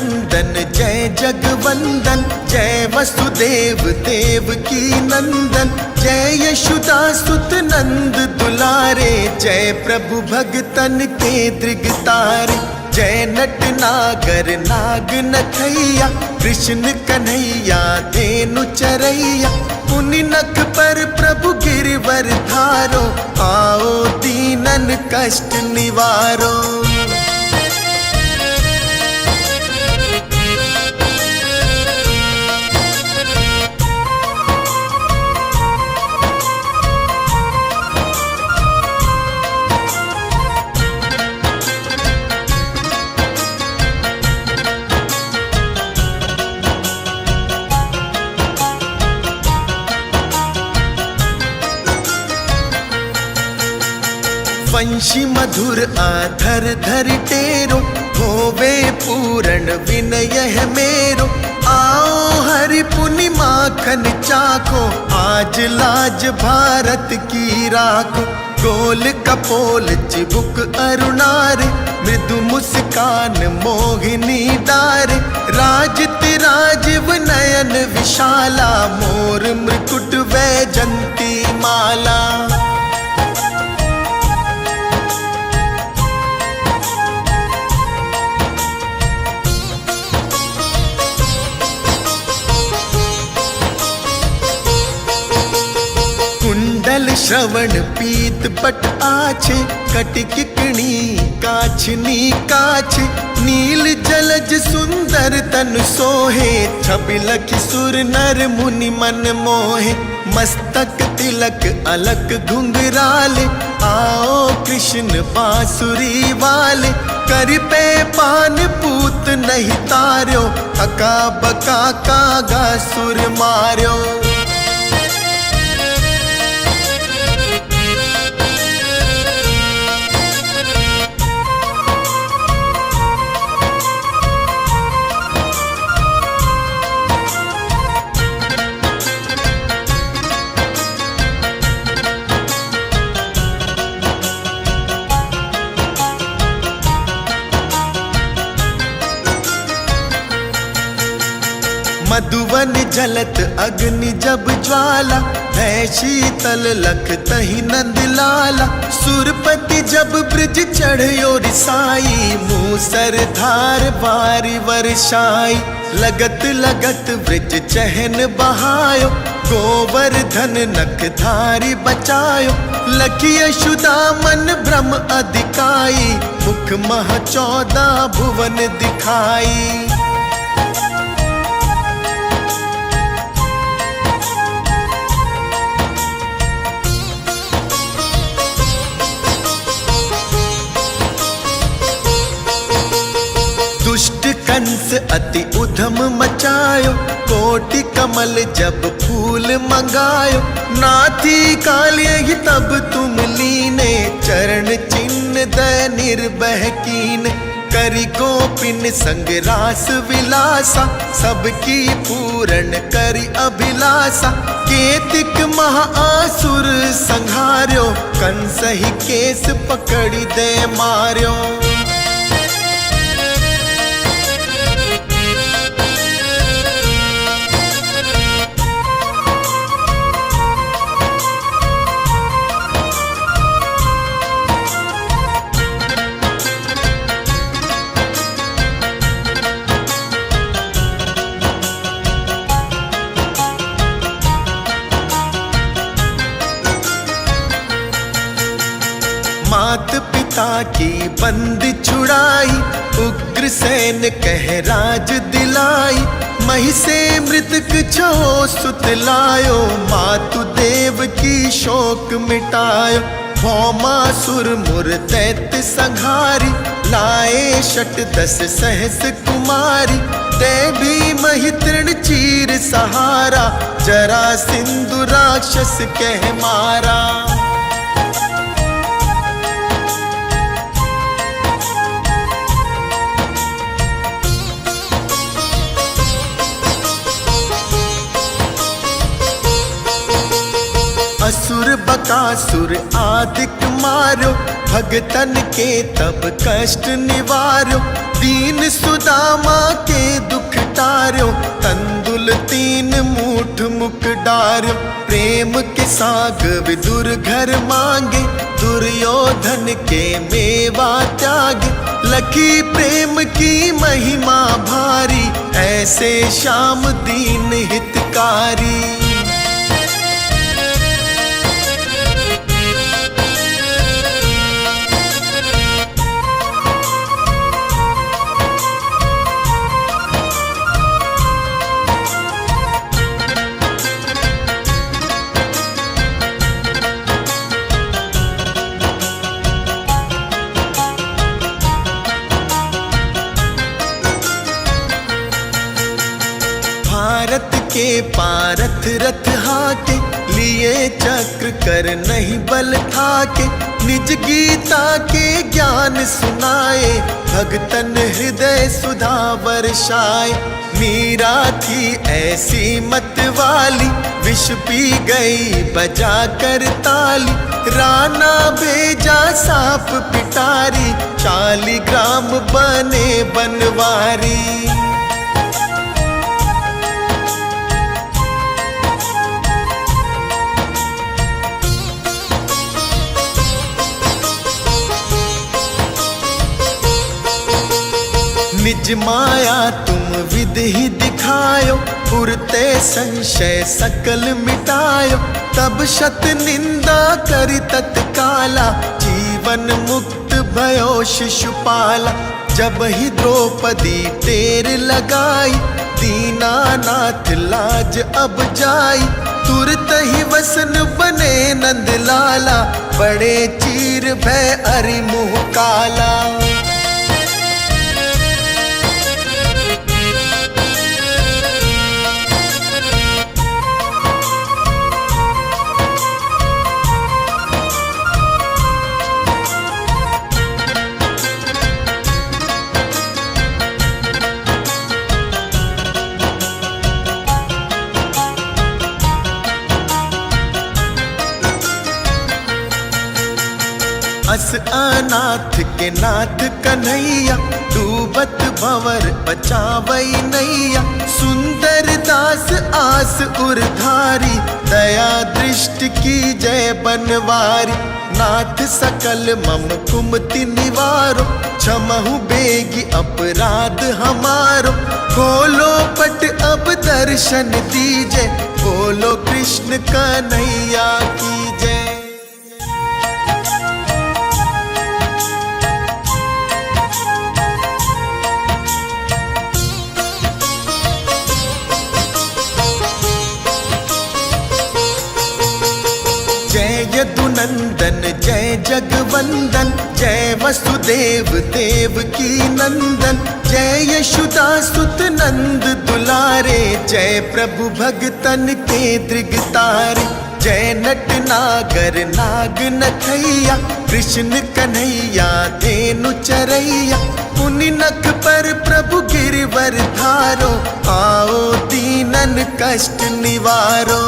नंदन जय जगवंदन, जय वसुदेव देव की नंदन, जय यशोदा सुत नंद दुलारे, जय प्रभु भगतन के दृगतारे, जय नट नागर नाग नथैया, कृष्ण कन्हैया धेनु चरैया, पुनि नख पर प्रभु गिरवर धारो, आओ दीनन कष्ट निवारो। वंशी मधुर आधर धर टेरो, होवे पूर्ण विनय है मेरो, आओ हरि पुनि माखन चाखो, आज लाज भारत की राखो, गोल कपोल चिबुक अरुणारे, मृदु मुस्कान मोहिनी डारे, राजतिराजीव नयन विशाला, मोर मृकुट वैजंती माला। कुंडल श्रवण पीत पट आछे, कटिकिकणी काछनी काछे, नील जलज सुंदर तन सोहे, छबिलखि सुर नर मुनि मन मोहे, मस्तक तिलक अलक घुंघराले, आओ कृष्ण बांसुरी वाले, कर पे पान पूत नहीं तार्यो, अका बका कागा सुर मार्यो। मधुवन जलत अग्नि जब ज्वाला, है शीतल लख तही नंद लाला, सुरपति जब ब्रिज चढ़यो रिसाई, मूसर धार बारी वर्षाई, लगत लगत ब्रिज चहन बहायो, गोवर्धन नख धारी बचायो, लखी यशोदा मन भ्रम अधिकाई, मुख मह 14 भुवन दिखाई। दुष्ट कंस अति उधम मचायो, कोटि कमल जब फूल मंगायो, नाथी काल्य ही तब तुम लीने, चरण चिन्ह दय निर्भय कीने, करी गोपिन संग रास विलासा, सबकी पूर्ण करी अभिलाषा, केतिक महाआसुर संहार्यो, कंस ही केस पकड़ी दे मार्यो। मात पिता की बंद छुड़ाई, उग्रसेन कह राज दिलाई, मही से मृतक छो सुत लायो, मातु देव की शोक मिटायो, भौमासुर मुर दैत्य संहारी, लाए शत 10 सहस कुमारी, ते भी मही तृण चीर सहारा, जरा सिंधु राक्षस कह मारा। असुर बकासुर आदिक मारो, भगतन के तब कष्ट निवारो, दीन सुदामा के मार्यो। प्रेम के साग विदुर घर मांगे, दुर्योधन के मेवा त्यागे। लखी प्रेम की महिमा भारी, ऐसे श्याम दीन हितकारी। भारत के पारथ रथ हाके, लिए चक्र कर नहीं बल थाके। निज गीता के ज्ञान सुनाए, भगतन हृदय सुधा वर्षाए। मीरा थी ऐसी मत वाली, विष पी गई बजा कर ताली। राणा भेजा सांप पिटारी, शालिग्राम बने बनवारी। निज माया तुम विधि दिखायो, पुरते संशय सकल मिटायो। तब शत निंदा करि तत्काला, जीवन मुक्त भयो शिशुपाला। जब ही द्रौपदी टेर लगाई, दीनानाथ लाज अब जाई। तुरत ही वसन बने नंद लाला, बड़े चीर भय अरि मुँह काला। अस अनाथ के नाथ कन्हैया, डूबत भंवर बचावई नैया। सुंदर दास आस उरधारी, दया दृष्टि की जय बनवारी। नाथ सकल मम कुमति निवारो, क्षमहु बेगी अपराध हमारो। खोलो पट अब दर्शन दीजे, बोलो कृष्ण कन्हैया की जय। जय यदुनंदन जय जगवंदन, जय वसुदेव देव की नंदन। जय यशोदा सुत नंद दुलारे, जय प्रभु भगतन के दृगतारे। जय नट नागर नाग नथैया, कृष्ण कन्हैया धेनु चरैया। पुनि नख पर प्रभु गिरवर धारो, आओ दीनन कष्ट निवारो।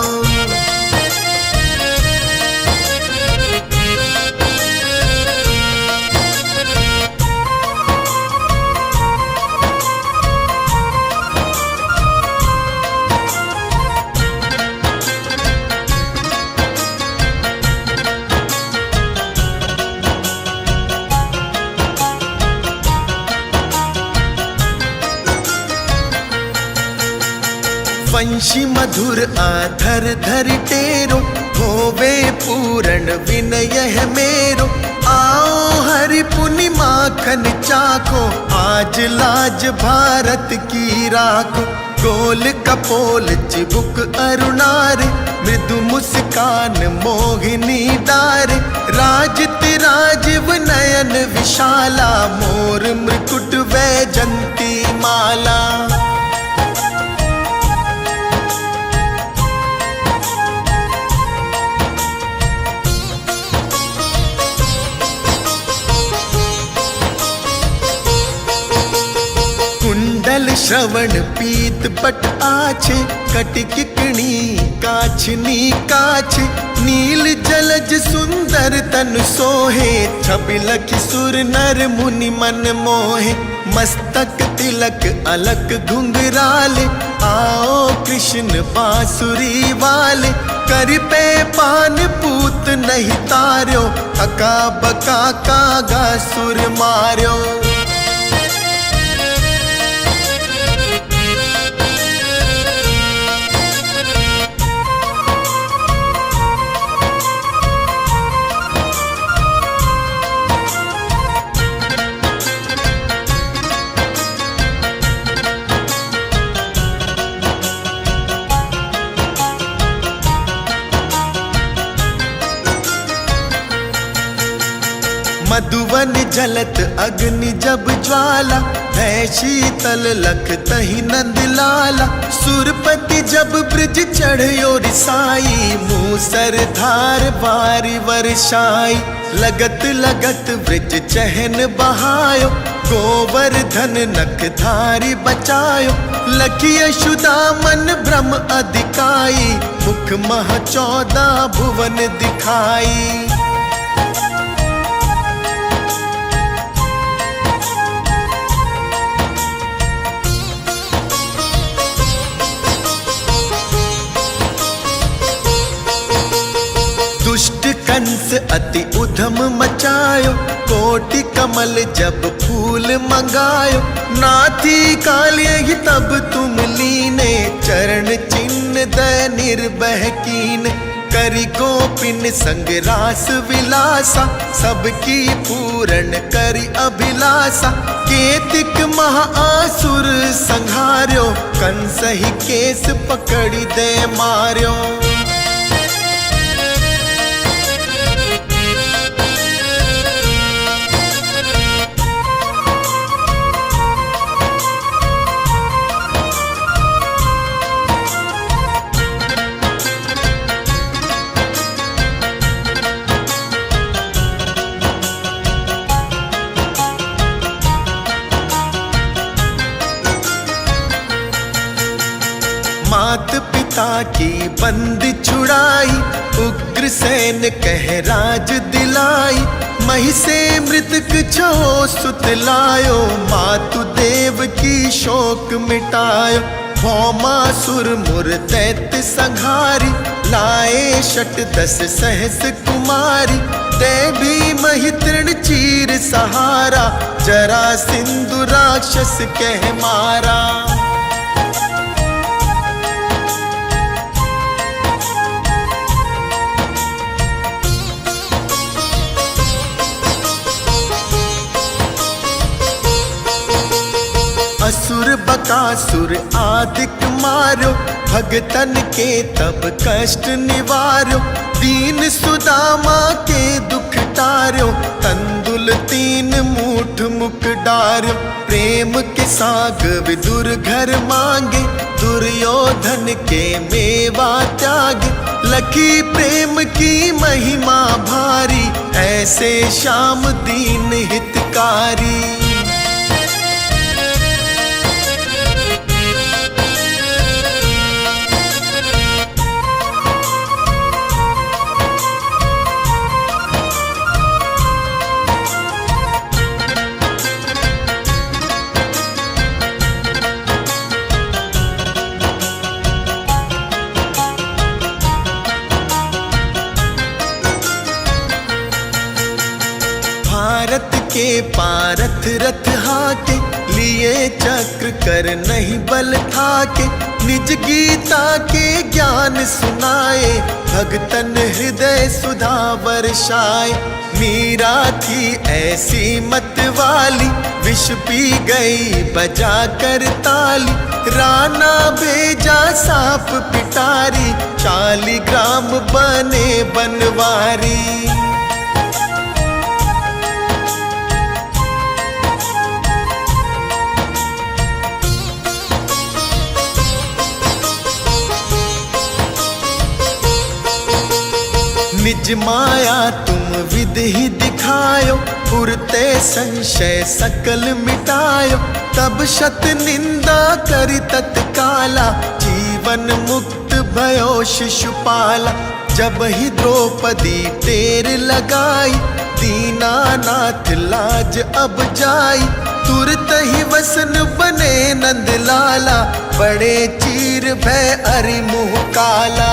वंशी मधुर आधर धर टेरो, होवे पूर्ण विनय है मेरो। आओ हरि पुनि माखन चाखो, आज लाज भारत की राखो। गोल कपोल चिबुक अरुणारे, मृदु मुस्कान मोहिनी डारे। राजति राजीव नयन विशाला, मोर मृकुट वैजंती माला। कुंडल श्रवण पीत पट आछे, कटिकिकणी काछनी काछे। नील जलज सुंदर तन सोहे, छबिलखि सुर नर मुनि मन मोहे। मस्तक तिलक अलक घुंघराले, आओ कृष्ण बांसुरी वाले, कर पे पान पूत नहीं तार्यो, अका बका कागा सुर मार्यो। मधुवन जलत अग्नि जब ज्वाला, है शीतल लख तही नंद लाला। सुरपति जब ब्रिज चढ़यो रिसाई, मूसर धार बारी वर्षाई। लगत लगत ब्रिज चहन बहायो, गोवर्धन नख धारी बचायो। लखी यशुदा मन ब्रह्म अधिकाई, मुख मह 14 भुवन दिखाई। दुष्ट कंस अति उधम मचायो, कोटि कमल जब फूल मंगायो। नाथी काल्य ही तब तुम लीने, चरण चिन्ह दय निर्भय कीन। करि गोपिन संग रास विलासा, सबकी पूर्ण करि अभिलाषा। केतिक महाआसुर संहार्यो, कंस ही केस पकड़ी दे मार्यो। मात पिता की बंदी छुड़ाई, उग्रसेन कह राज दिलाई। मही से मृतक छो सुत लायो, मातु देव की शोक मिटायो। भौमासुर मुर दैत्य संहारी, लाए शत 10 सहस कुमारी। ते भी मही तृण चीर सहारा, जरा सिंधु राक्षस कह मारा। असुर बकासुर आदिक मारो, भगतन के तब कष्ट निवार्यो। दीन सुदामा के दुख टार्यो, तंदुल 3 मूठ मुख डार्यो। प्रेम के साग विदुर घर मांगे, दुर्योधन के मेवा त्यागे। लखी प्रेम की महिमा भारी, ऐसे श्याम दीन हितकारी। भारत के पारथ रथ हाके, लिए चक्र कर नहीं बल ठाके। निज गीता के ज्ञान सुनाए, भगतन हृदय सुधा वर्षाए। मीरा थी ऐसी मत वाली, विष पी गई बजा कर ताली। राणा भेजा सांप पिटारी, 40 ग्राम बने बनवारी। निज माया तुम विधि दिखायो, पुरते संशय सकल मिटायो। तब शत निंदा करि तत्काला, जीवन मुक्त भयो शिशुपाला। जब ही द्रौपदी टेर लगाई, दीनानाथ लाज अब जाई। तुरत ही वसन बने नंद लाला, बड़े चीर भय अरि मुँह काला।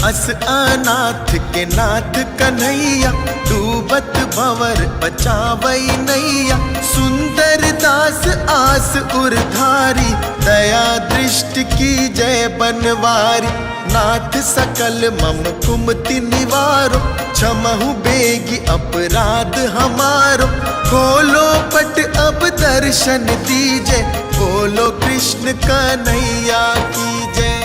अस अनाथ के नाथ कन्हैया, डूबत भंवर बचावई नैया। सुंदर दास आस उरधारी, दया दृष्टि की जय बनवारी। नाथ सकल मम कुमति निवारो, क्षमहु बेगी अपराध हमारो। खोलो पट अब दर्शन दीजे, बोलो कृष्ण कन्हैया की जय।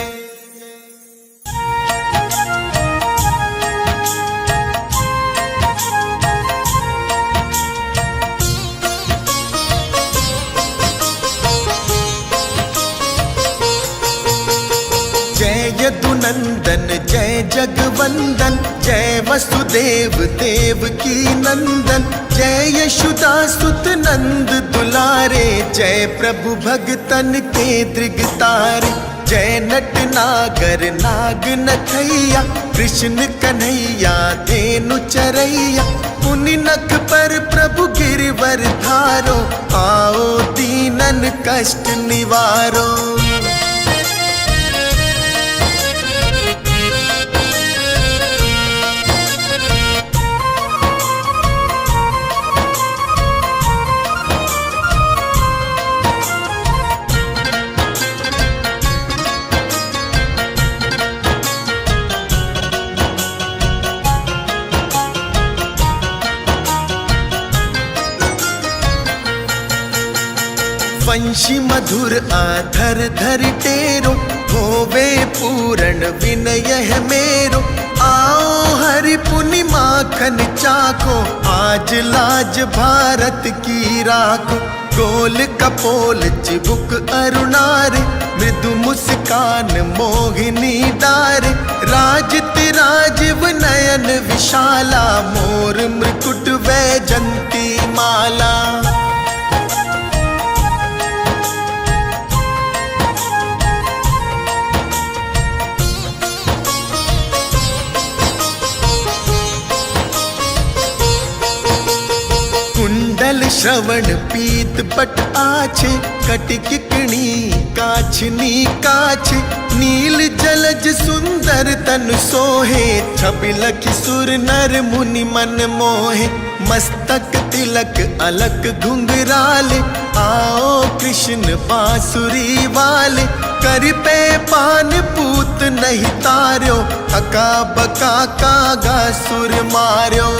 जय यदुनंदन जय जगवंदन, जय वसुदेव देव की नंदन। जय यशोदा सुत नंद दुलारे, जय प्रभु भगतन के दृगतारे। जय नट नागर नाग नथैया, कृष्ण कन्हैया धेनु चरैया। पुनि नख पर प्रभु गिरवर धारो, आओ दीनन कष्ट निवारो। वंशी मधुर आधर धर टेरो, होवे पूर्ण विनय है मेरो। आओ हरि पुनि माखन चाखो, आज लाज भारत की राखो। गोल कपोल चिबुक अरुणारे, मृदु मुस्कान मोहिनी डारे। राजत राजीव नयन विशाला, मोर मृकुट वैजंती माला। कुंडल श्रवण पीत पट आछे, कटिक किणी काछनी काछे। नील जलज सुंदर तन सोहे, छबिलख सुर नर मुनि मन मोहे। मस्तक तिलक अलक घुंघराले, आओ कृष्ण बांसुरी वाले। कर पे पान पूत नहीं तार्यो, अका बका कागा सुर मार्यो।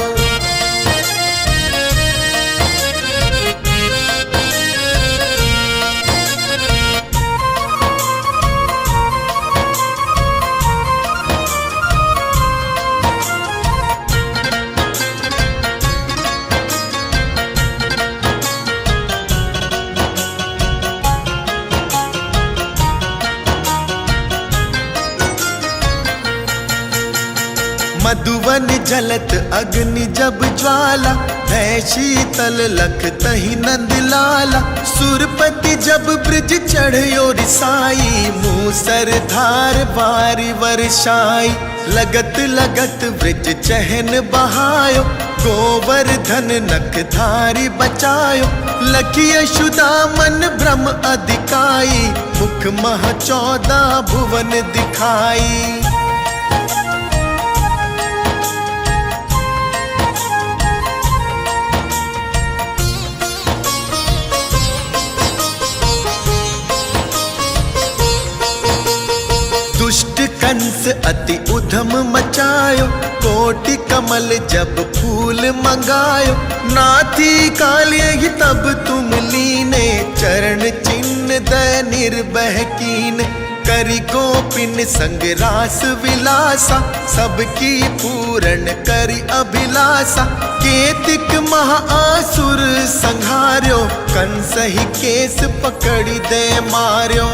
मधुवन जलत अग्नि जब ज्वाला, है शीतल लख तही नंद लाला। सुरपति जब ब्रिज चढ़यो रिसाई, मूसर धार बारी वर्षाई। लगत लगत ब्रिज चहन बहायो, गोवर्धन नख धारी बचायो। लखी यशोदा मन भ्रम अधिकाई, मुख मह 14 भुवन दिखाई। दुष्ट कंस अति उधम मचायो, कोटि कमल जब फूल मंगायो। नाथी कालिय तब तुम लीने, चरण चिन्ह दय निर्भय कीने। करी गोपिन संग रास विलासा, सबकी पूर्ण करी अभिलाषा। केतिक महाआसुर संहार्यो, कंस ही केस पकड़ी दे मार्यो।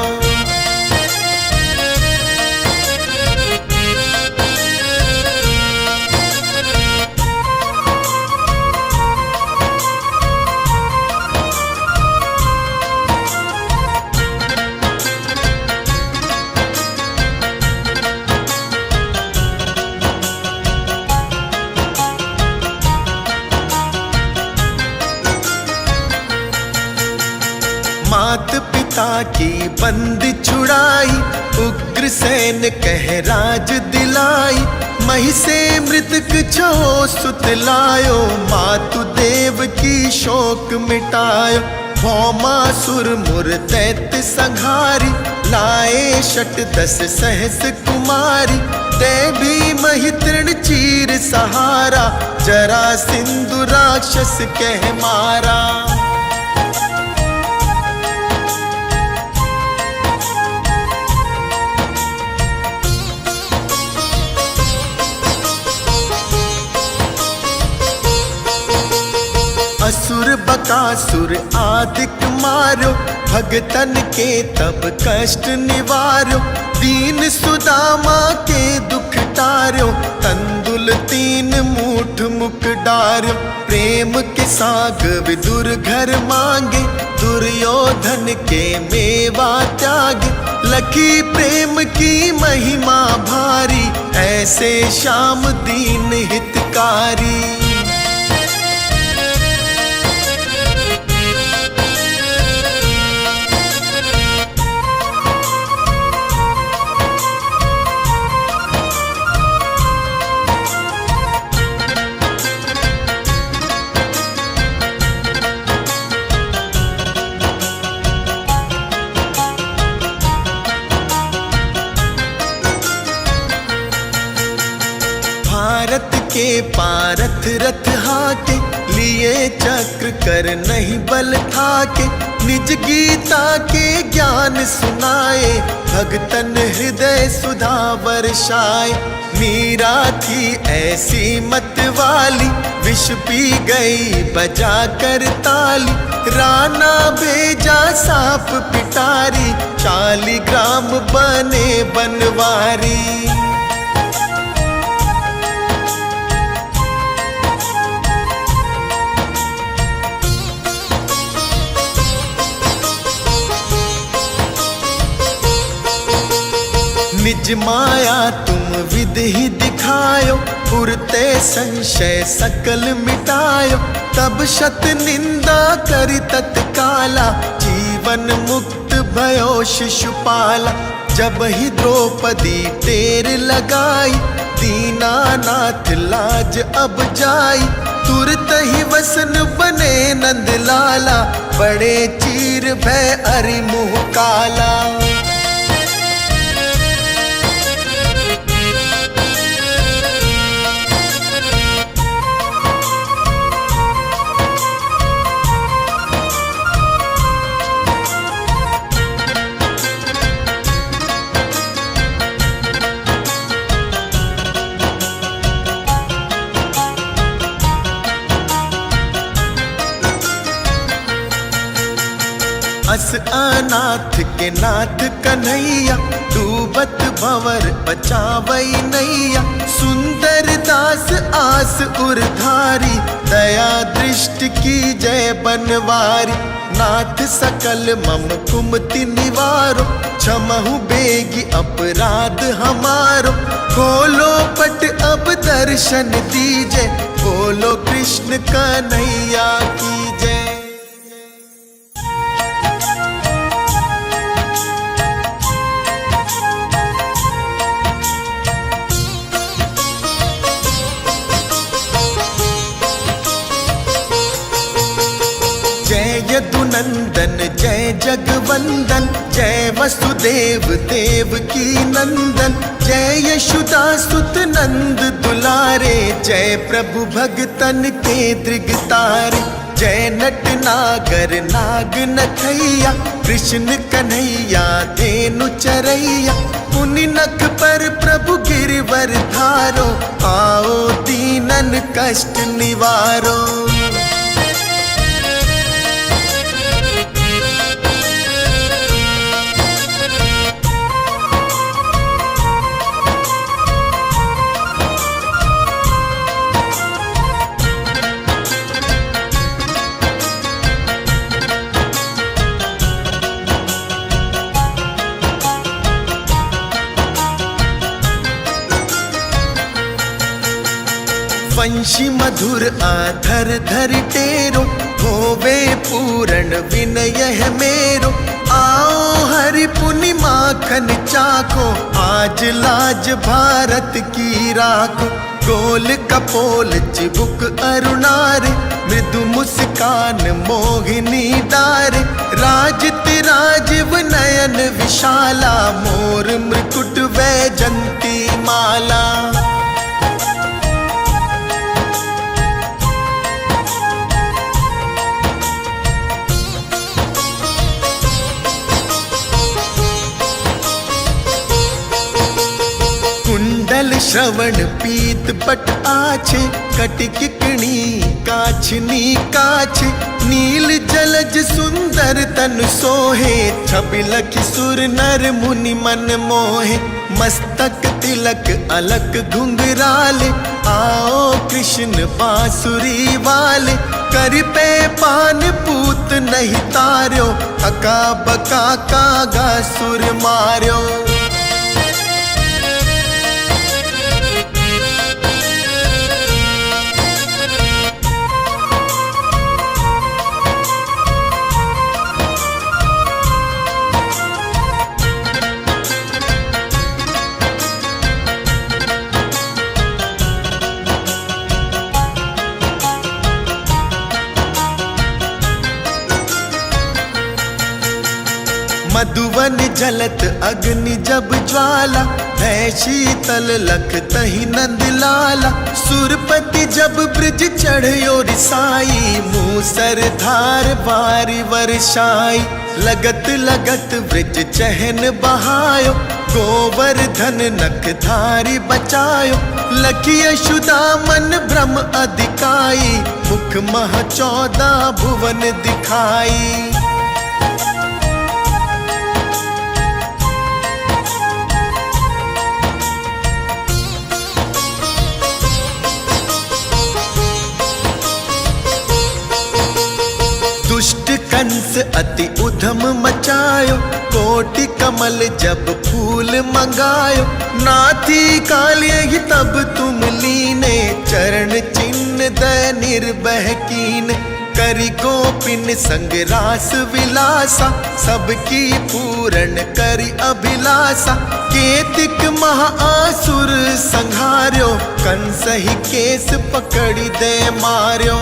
मात पिता की बंद छुड़ाई, उग्रसेन कह राज दिलाई। मही से मृतक छो सुत लायो, मातु देव की शोक मिटायो। भौमासुर मुर दैत्य संहारी, लाए शट 10 सहस कुमारी। ते भी मही तृण चीर सहारा, जरा सिंधु राक्षस कह मारा। असुर बकासुर आदिक मारो, भगतन के तब कष्ट निवारो। दीन सुदामा के दुख टार्यो, तंदुल 3 मूठ मुख डार्यो। प्रेम के साग विदुर घर मांगे, दुर्योधन के मेवा त्यागे। लखी प्रेम की महिमा भारी, ऐसे श्याम दीन हितकारी। भारत के पारथ रथ हाके, लिए चक्र कर नहीं बल थाके। निज गीता के ज्ञान सुनाए, भगतन हृदय सुधा वर्षाए। मीरा थी ऐसी मत वाली, विष पी गई बजा कर ताली। राणा भेजा सांप पिटारी, 40 ग्राम बने बनवारी। निज माया तुम विधि दिखायो, पुरते संशय सकल मिटायो। तब शत निंदा करि तत्काला, जीवन मुक्त भयो शिशुपाला। जब ही द्रौपदी टेर लगाई, दीनानाथ लाज अब जाई। तुरत ही वसन बने नंद लाला, बड़े चीर भय अरि मुँह काला। अस अनाथ के नाथ कन्हैया, डूबत भंवर बचावई नैया। सुंदर दास आस उरधारी, दया दृष्टि की जय बनवारी। नाथ सकल मम कुमति निवारो, क्षमहु बेगी अपराध हमारो। खोलो पट अब दर्शन दीजे, बोलो कृष्ण कन्हैया की जय। यदुनंदन जय जगवंदन, जय वसुदेव देव की नंदन। जय यशोदा सुत नंद दुलारे, जय प्रभु भगतन के दृग तारे। जय नट नागर नाग नथैया, कृष्ण कन्हैया धेनु चरैया। पुनि नख पर प्रभु गिरवर धारो, आओ दीनन कष्ट निवारो। वंशी मधुर आधर धर टेरो, होवे पूर्ण विनय है मेरो। आओ हरि पुनि माखन चाखो, आज लाज भारत की राखो। गोल कपोल चिबुक अरुणारे, मृदु मुस्कान मोहिनी डारे। राजति राजीव नयन विशाला, मोर मृकुट वैजंती माला। कुंडल श्रवण पीत पट आछे, कटिकिकणी काछनी काछे। नील जलज सुंदर तन सोहे, छबि लखि सुर नर मुनि मन मोहे। मस्तक तिलक अलक घुंघराले, आओ कृष्ण बांसुरी वाले। कर पे पान पूत नहीं तार्यो, अका बका कागा सुर मार्यो। मधुवन जलत अग्नि जब ज्वाला, है शीतल लख तही नंद लाला। सुरपति जब ब्रिज चढ़यो रिसाई, मूसर धार बारी वर्षाई। लगत लगत ब्रिज चहन बहायो, गोवर्धन नख धारी बचायो। लखी यशुदा मन भ्रम अधिकाई, मुख मह 14 भुवन दिखाई। दुष्ट कंस अति उधम मचायो, कोटि कमल जब फूल मंगायो। नाथी काल्य ही तब तुम लीने, चरण चिन्ह दय निर्भय कीन। करि गोपिन संग रास विलासा, सबकी पूर्ण करि अभिलाषा। केतिक महाआसुर संहार्यो, कंस ही केस पकड़ी दे मार्यो।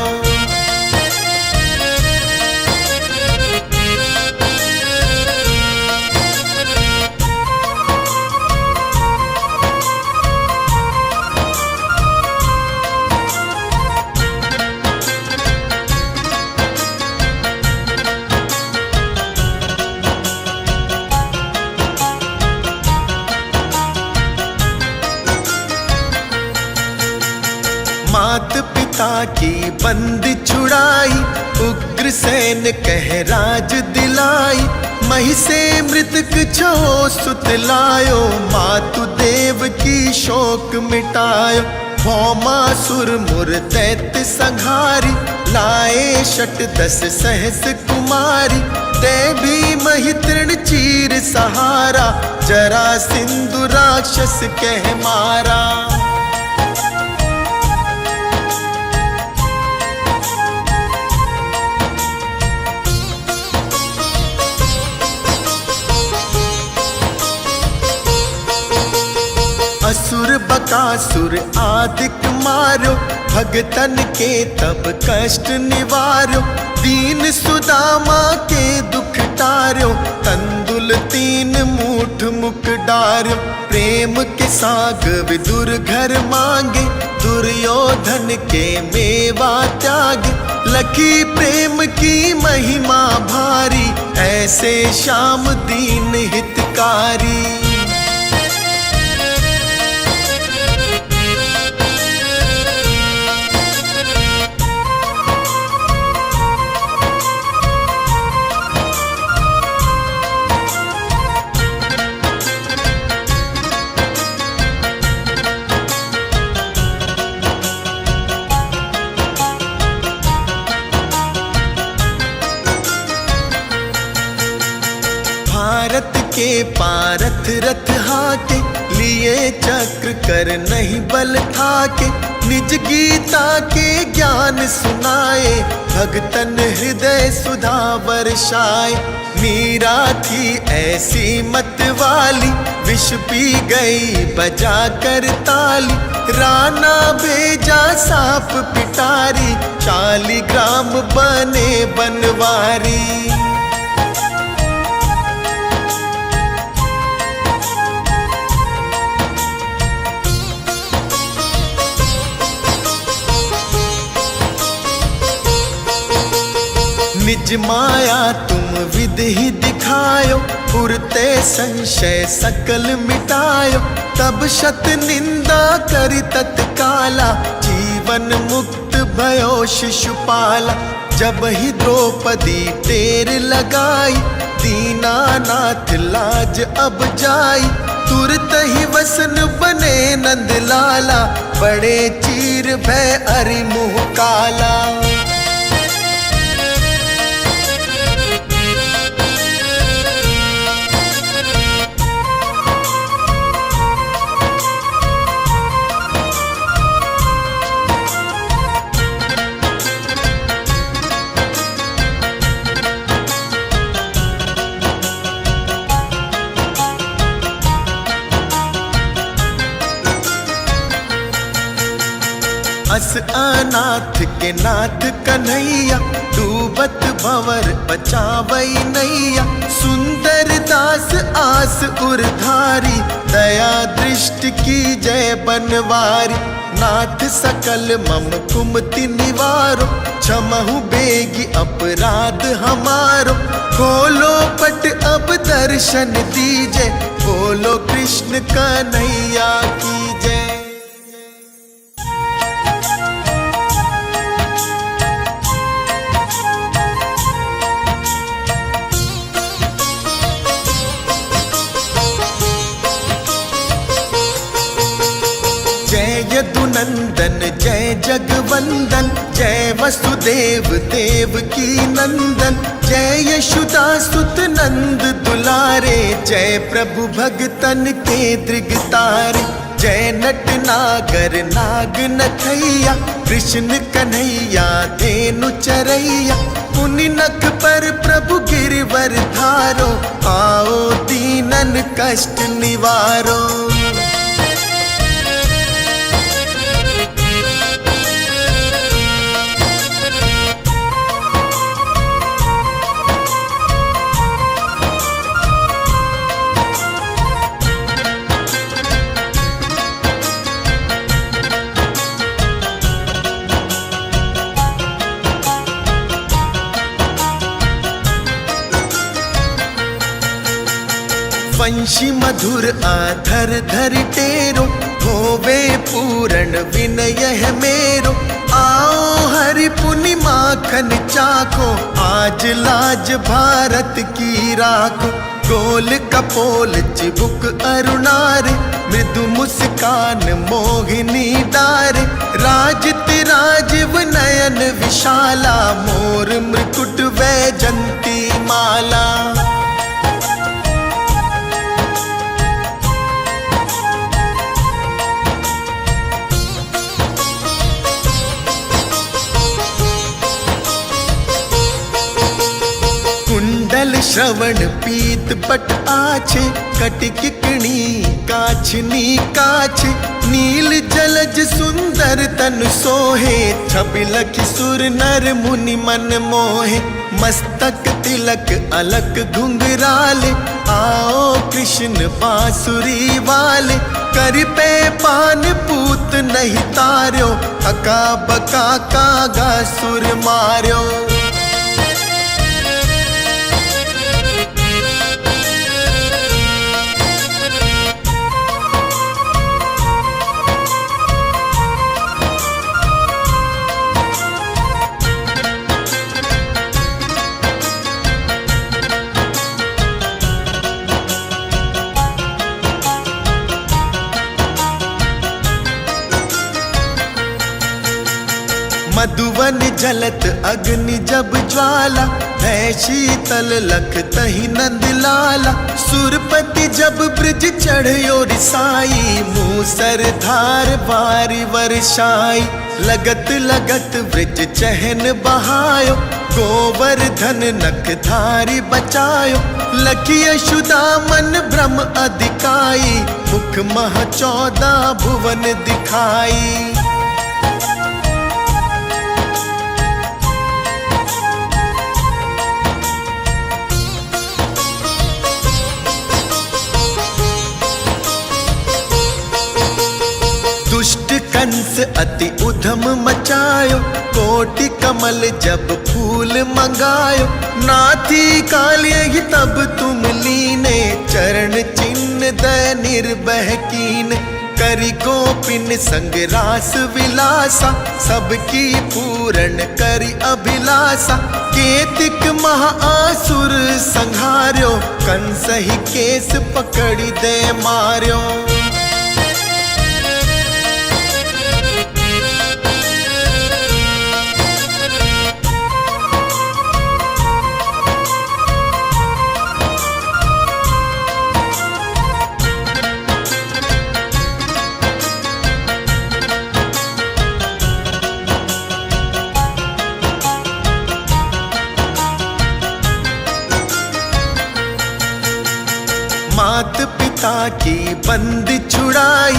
मात पिता की बंद छुड़ाई, उग्रसेन कह राज दिलाई। मही से मृतक छो सुत लायो, मातु देव की शोक मिटायो। भौमासुर मुर दैत्य संहारी, लाए शत 10 सहस कुमारी। ते भी मही तृण चीर सहारा, जरा सिंधु राक्षस कह मारा। असुर बकासुर आदिक मारो, भगतन के तब कष्ट निवारो। दीन सुदामा के दुख टार्यो, तंदुल 3 मूठ मुख डार्यो। प्रेम के साग विदुर घर मांगे, दुर्योधन के मेवा त्यागे। लखी प्रेम की महिमा भारी, ऐसे श्याम दीन हितकारी। भारत के पारथ रथ हाके, लिए चक्र कर नहीं बल ठाके। निज गीता के ज्ञान सुनाए, भगतन हृदय सुधा वर्षाए। मीरा थी ऐसी मत वाली, विष पी गई बजा कर ताली। राणा भेजा सांप पिटारी, शालिग्राम बने बनवारी। निज माया तुम विधि ही दिखायो, पुरते संशय सकल मिटायो। तब शत निंदा करी तत्काला, जीवन मुक्त भयो शिशुपाला। जब ही द्रौपदी टेर लगाई, दीनानाथ लाज अब जाई। तुरत ही वसन बने नंदलाला, बड़े चीर भय अरि मुँह काला। अस अनाथ के नाथ कन्हैया, डूबत भंवर बचावई नैया। सुंदर दास आस उरधारी, दया दृष्टि की जय बनवारी। नाथ सकल मम कुमति निवारो, क्षमहु बेगी अपराध हमारो। खोलो पट अब दर्शन दीजे, बोलो कृष्ण कन्हैया की जय। जय यदुनंदन जय जगवंदन, जय वसुदेव देव की नंदन। जय यशोदा सुत नंद दुलारे, जय प्रभु भगतन के दृगतारे। जय नट नागर नाग नथैया, कृष्ण कन्हैया धेनु चरैया। पुनि नख पर प्रभु गिरवर धारो, आओ दीनन कष्ट निवारो। वंशी मधुर आधर धर टेरो, होवे पूर्ण विनय है मेरो। आओ हरि पुनि माखन चाखो, आज लाज भारत की राखो। गोल कपोल चिबुक अरुणारे, मृदु मुस्कान मोहिनी डारे। राजति राजीव नयन विशाला, मोर मृकुट वैजंती माला। कुंडल श्रवण पीत पट आछे, कटिक किणी काछनी काछे। नील जलज सुंदर तन सोहे, छबिलखि सुर नर मुनि मन मोहे। मस्तक तिलक अलक घुंघराले, आओ कृष्ण बांसुरी वाले। कर पे पान पूत नहीं तार्यो, हका बका कागा सुर मार्यो। मधुवन जलत अग्नि जब ज्वाला, है शीतल लख तही नंद लाला। सुरपति जब ब्रिज चढ़यो रिसाई, मूसर धार बारी वर्षाई। लगत लगत ब्रिज चहन बहायो, गोवर्धन नख धारी बचायो। लखी यशोदामन ब्रह्म अधिकाई, मुख मह 14 भुवन दिखाई। दुष्ट कंस अति उधम मचायो, कोटि कमल जब फूल मंगायो। नाथी कालिय ही तब तुम लीने, चरण चिन्ह दय निर्भय कीन। करी गोपिन संग रास विलासा, सबकी पूर्ण करी अभिलाषा। केतिक महाआसुर संहार्यो, कंस ही केस पकड़ी दे मार्यो। मात पिता की बंद छुड़ाई,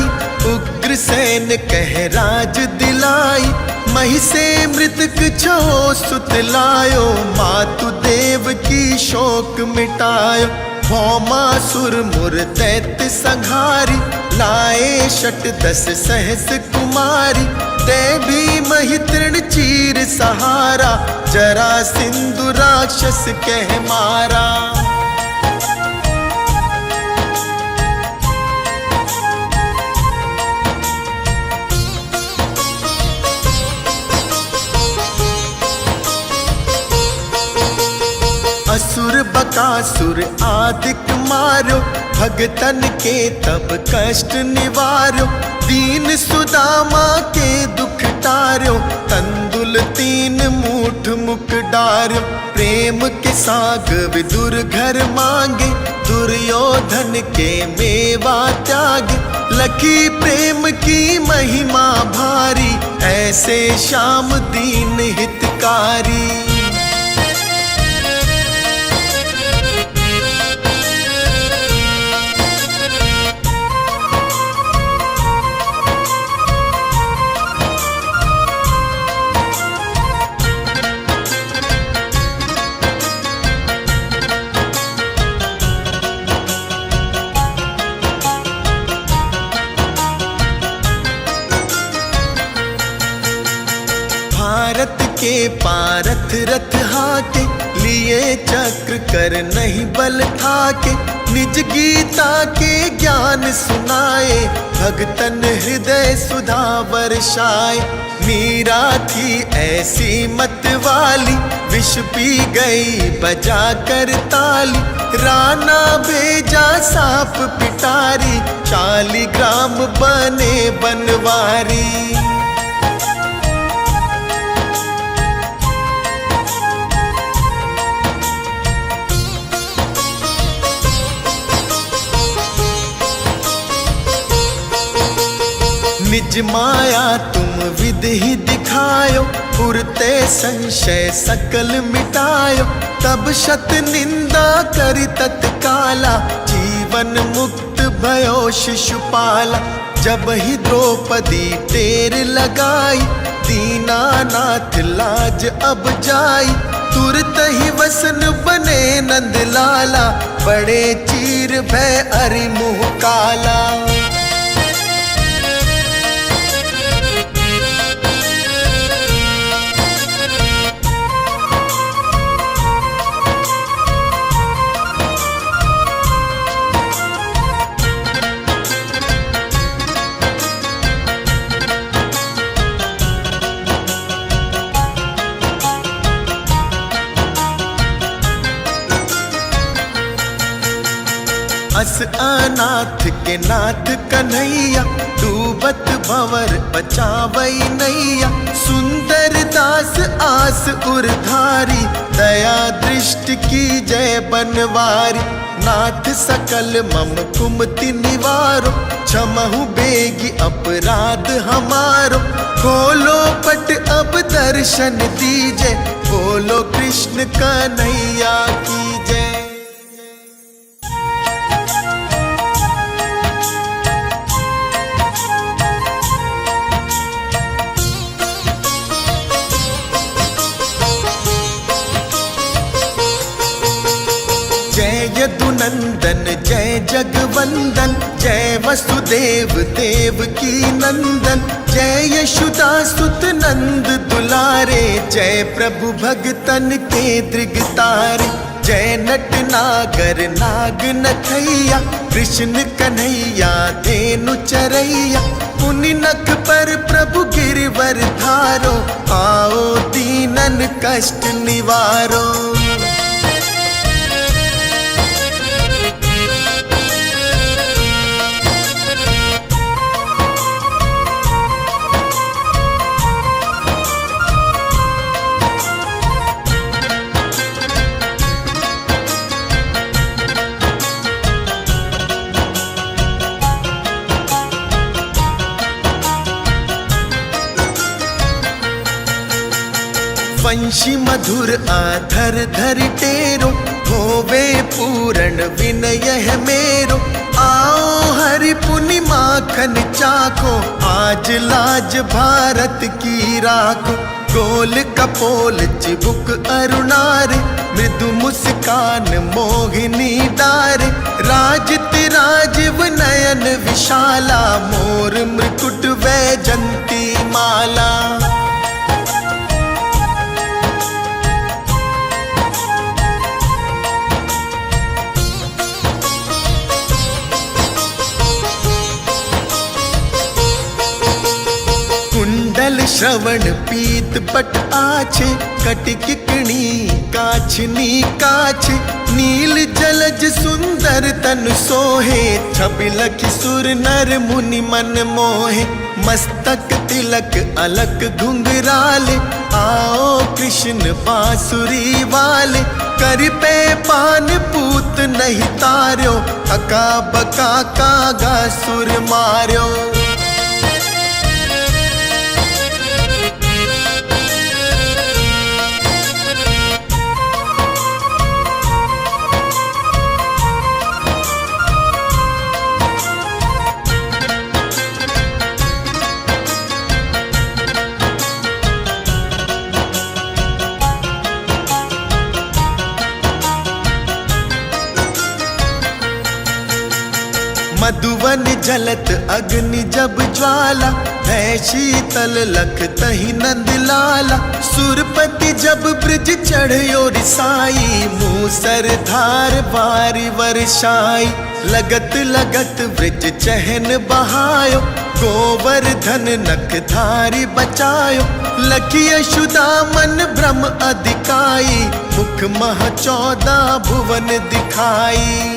उग्रसेन कह राज दिलाई। मही से मृतक छो सुत लायो, मातु देव की शोक मिटायो। भौमासुर मुर दैत्य संहारी, लाए शत 10 सहस कुमारी। ते भी मही तृण चीर सहारा, जरा सिंधु राक्षस कह मारा। असुर बकासुर आदिक मारो, भगतन के तब कष्ट निवार्यो। दीन सुदामा के दुख टार्यो, तंदुल 3 मूठ मुख डार्यो। प्रेम के साग विदुर घर मांगे, दुर्योधन के मेवा त्यागे। लखी प्रेम की महिमा भारी, ऐसे श्याम दीन हितकारी। भारत के पारथ रथ हाके, लिए चक्र कर नहीं बल ठाके। निज गीता के ज्ञान सुनाए, भगतन हृदय सुधा वर्षाए। मीरा थी ऐसी मत वाली, विष पी गई बजा कर ताली। राना भेजा सांप पिटारी, 40 ग्राम बने बनवारी। निज माया तुम विधि दिखायो, पुरते संशय सकल मिटायो। तब शत निंदा करि तत्काला, जीवन मुक्त भयो शिशुपाला। जब ही द्रौपदी टेर लगाई, दीनानाथ लाज अब जाई। तुरत ही वसन बने नंदलाला, बड़े चीर भय अरि मुँह काला। अनाथ के नाथ कन्हैया, डूबत भंवर बचावई नैया। सुंदर दास आस उरधारी, दया दृष्टि की जय बनवारी। नाथ सकल मम कुमति निवारो, क्षमहु बेगी अपराध हमारो। खोलो पट अब दर्शन दीजे, बोलो कृष्ण कन्हैया की जय। जय यदुनंदन जय जगवंदन, जय वसुदेव देव की नंदन। जय यशोदा सुत नंद दुलारे, जय प्रभु भगतन के दृगतारे। जय नट नागर नाग नथैया, कृष्ण कन्हैया धेनु चरैया। पुनि नख पर प्रभु गिरवर धारो, आओ दीनन कष्ट निवारो। वंशी मधुर आधर धर टेरो, होवे पूर्ण विनय है मेरो। आओ हरि पुनि माखन चाखो, आज लाज भारत की राखो। गोल कपोल चिबुक अरुणारे, मृदु मुस्कान मोहिनी डारे। राजित राजीव नयन विशाला, मोर मृकुट वैजंती माला। कुंडल श्रवण पीत पट आछे, कटिकिकणी काछनी काछे। नील जलज सुंदर तन सोहे, छबिलख सुर नर मुनि मन मोहे। मस्तक तिलक अलक घुंघराले, आओ कृष्ण बांसुरी वाले। कर पे पान पूत नहीं तार्यो, अका बका कागा सुर मार्यो। मधुवन जलत अग्नि जब ज्वाला, है शीतल लख तही नंद लाला। सुरपति जब ब्रिज चढ़यो रिसाई, मूसर धार बारी वर्षाई। लगत लगत ब्रिज चहन बहायो, गोवर्धन नख धारी बचायो। लखी यशोदा मन भ्रम अधिकाई, मुख मह 14 भुवन दिखाई।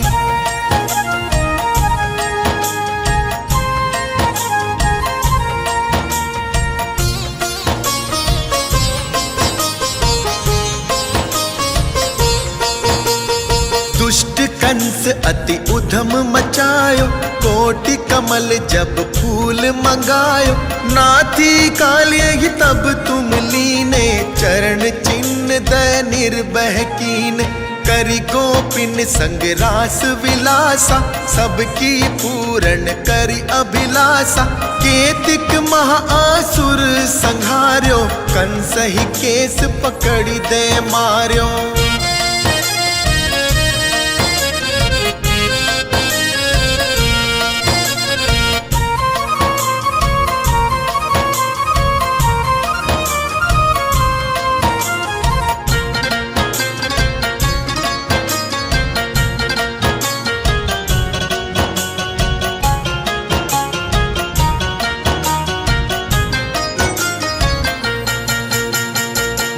दुष्ट कंस अति उधम मचायो, कोटि कमल जब फूल मंगायो। नाथी कालिय तब तुम लीने, चरण चिन्ह दय निर्भय कीन। करि गोपिन संग रास विलासा, सबकी पूर्ण करि अभिलाषा। केतिक महाआसुर संहार्यो, कंस ही केस पकड़ी दे मार्यो।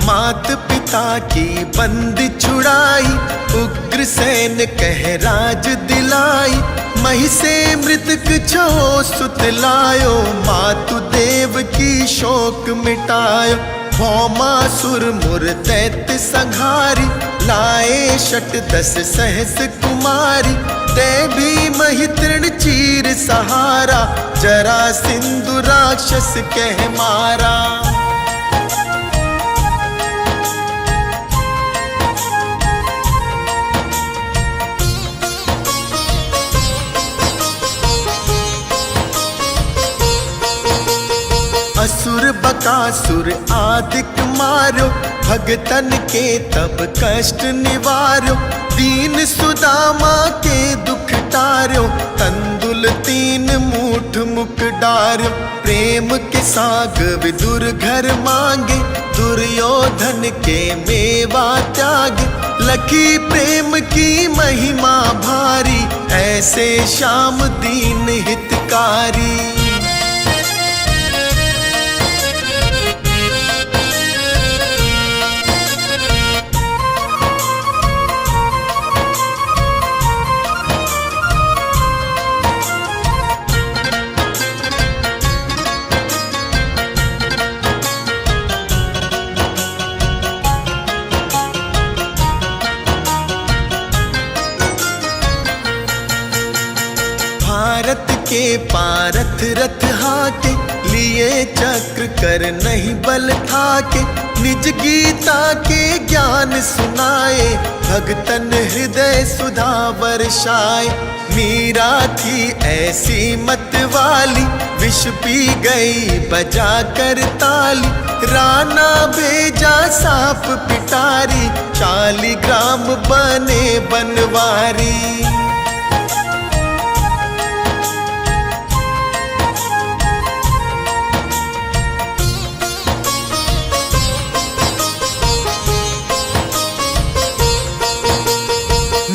मात पिता सीता की बंद छुड़ाई, उग्र सैन कह राज दिलाई। मही से मृतक छो सुतलायो, मातु देव की शोक मिटायो। भौमासुर मुर दैत्य संहारी, लाए शट 10 सहस कुमारी। ते भी मही तृण चीर सहारा, जरा सिंधु राक्षस कह मारा। असुर बकासुर आदिक मारो, भगतन के तब कष्ट निवारो। दीन सुदामा के दुख टार्यो, तंदुल 3 मूठ मुख डार्यो। प्रेम के साग विदुर घर मांगे, दुर्योधन के मेवा त्यागे। लखी प्रेम की महिमा भारी, ऐसे श्याम दीन हितकारी। भारत के पारथ रथ हाके, लिए चक्र कर नहीं बल थाके। निज गीता के ज्ञान सुनाए, भगतन हृदय सुधा वर्षाए। मीरा थी ऐसी मत वाली, विष पी गई बजा कर ताली। राना भेजा सांप पिटारी, 40 ग्राम बने बनवारी।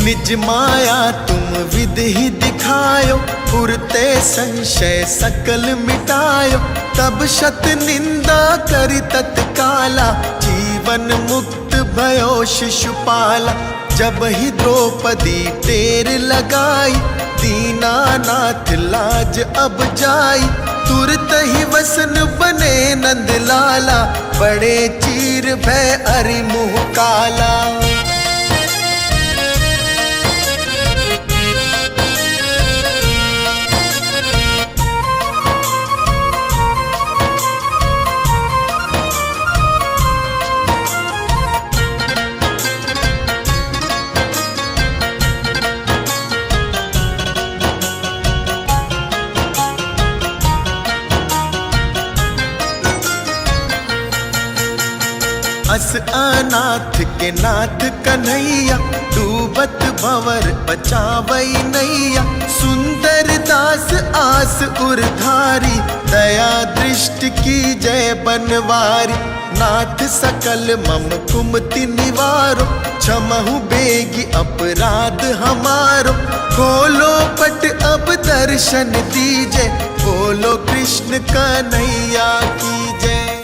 निज माया तुम विधि दिखायो, पुरते संशय सकल मिटायो। तब शत निंदा करि तत्काला, जीवन मुक्त भयो शिशुपाला। जब ही द्रौपदी टेर लगाई, दीनानाथ लाज अब जाई। तुरत ही वसन बने नंदलाला, बड़े चीर भय अरि मुँह काला। अस अनाथ के नाथ कन्हैया, डूबत भंवर बचावई नैया। सुंदर दास आस उरधारी, दया दृष्टि की जय बनवारी। नाथ सकल मम कुमति निवारो, क्षमहु बेगी अपराध हमारो। खोलो पट अब दर्शन दीजे, बोलो कृष्ण कन्हैया की जय।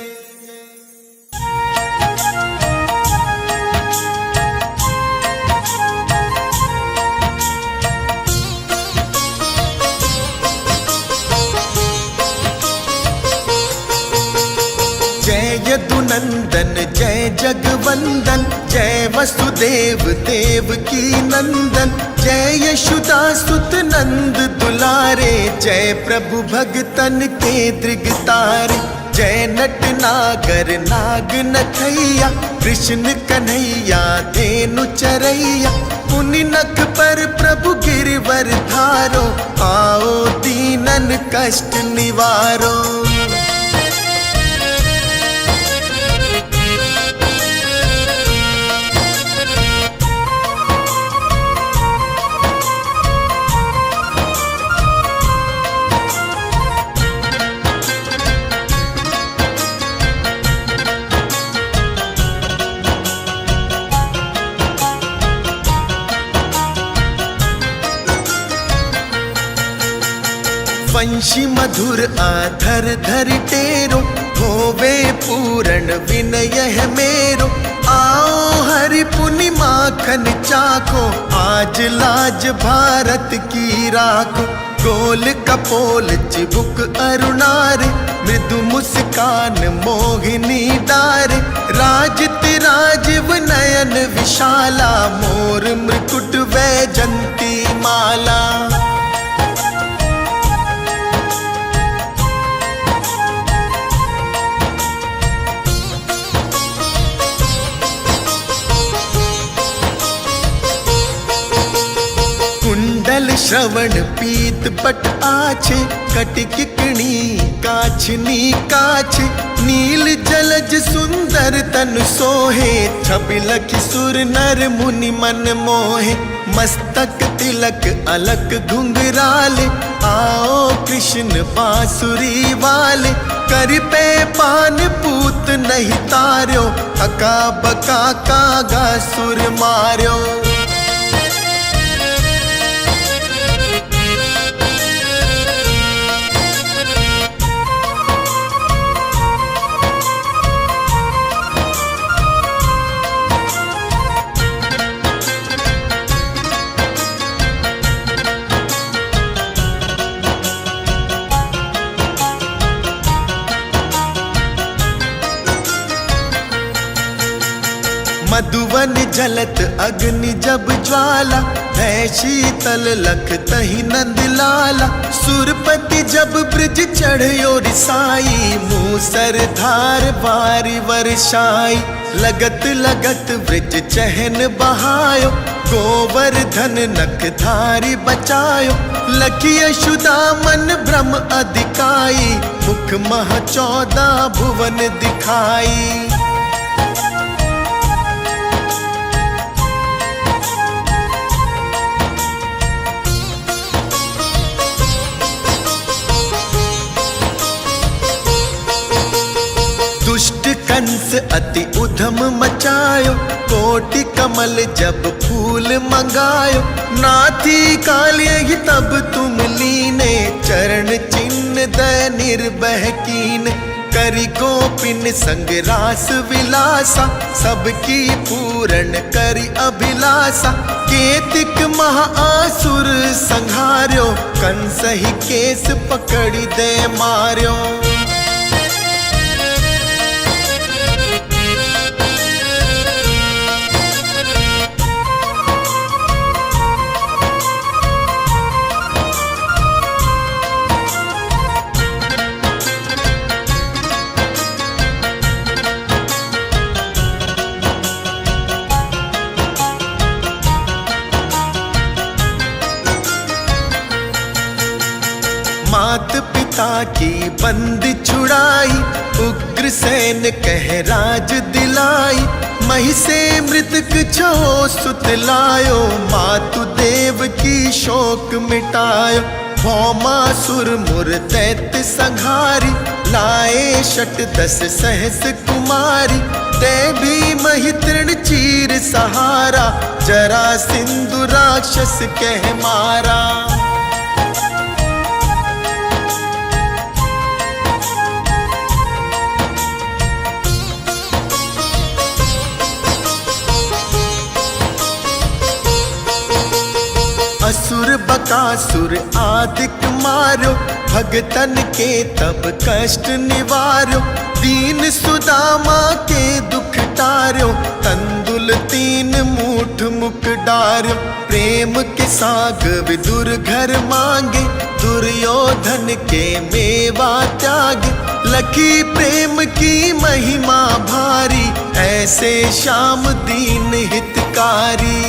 यदुनंदन जय जगवंदन, जय वसुदेव देव की नंदन। जय यशोदा सुत नंद दुलारे, जय प्रभु भगतन के दृगतारे। जय नट नागर नाग नथैया, कृष्ण कन्हैया धेनु चरैया। पुनि नख पर प्रभु गिरवर धारो, आओ दीनन कष्ट निवारो। वंशी मधुर आधर धरि टेरो, होवे पूर्ण विनय है मेरो। आओ हरि पुनि माखन चाखो, आज लाज भारत की राखो। गोल कपोल चिबुक अरुणारे, मृदु मुस्कान मोहिनी डारे। राजति राजीव नयन विशाला, मोर मृकुट वैजंती माला। कुंडल श्रवण पीत पट आछे, कटिकिकणी काछनी काछे। नील जलज सुंदर तन सोहे, छबि लखि सुर नर मुनि मन मोहे। मस्तक तिलक अलक घुंघराले, आओ कृष्ण बांसुरी वाले। कर पे पान पूत नहीं तार्यो, अका बका कागा सुर मार्यो। मधुवन जलत अग्नि जब ज्वाला, है शीतल लख तही नंद लाला। सुरपति जब ब्रिज चढ़यो रिसाई, मूसर धार बारी वर्षाई। लगत लगत ब्रिज चहन बहायो, गोवर्धन नख धारी बचायो। लखी यशोदामन ब्रह्म अधिकाई, मुख मह 14 भुवन दिखाई। दुष्ट कंस अति उधम मचायो, कोटि कमल जब फूल मंगायो। नाथी कालिय ही तब तुम लीने, चरण चिन्ह दय निर्भय कीन। करि गोपिन संग रास विलासा, सबकी पूर्ण करि अभिलाषा। केतिक महाआसुर संहार्यो, कंस ही केस पकड़ी दे मार्यो। मात पिता की बंद छुड़ाई, उग्रसेन कह राज दिलाई। मही से मृतक छो सुत लायो, मातु देव की शोक मिटायो। भौमासुर मुर दैत्य संहारी, लाए शत 10 सहस कुमारी। ते भी मही तृण चीर सहारा, जरा सिंधु राक्षस कह मारा। असुर बकासुर आदिक मारो, भगतन के तब कष्ट निवारो। दीन सुदामा के दुख टार्यो, तंदुल 3 मूठ मुख डार्यो। प्रेम के साग विदुर घर मांगे, दुर्योधन के मेवा त्यागे। लखी प्रेम की महिमा भारी, ऐसे श्याम दीन हितकारी।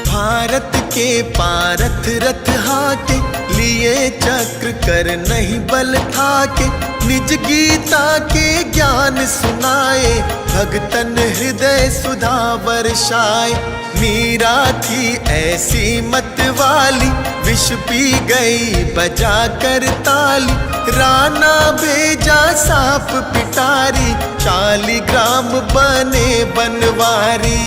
भारत के पारथ रथ हाके, लिए चक्र कर नहीं बल थाके, निज गीता के ज्ञान सुनाए, भगतन हृदय सुधा वर्षाए। मीरा थी ऐसी मत वाली, विष पी गई बजा कर ताली, राणा भेजा सांप पिटारी, 40 ग्राम बने बनवारी।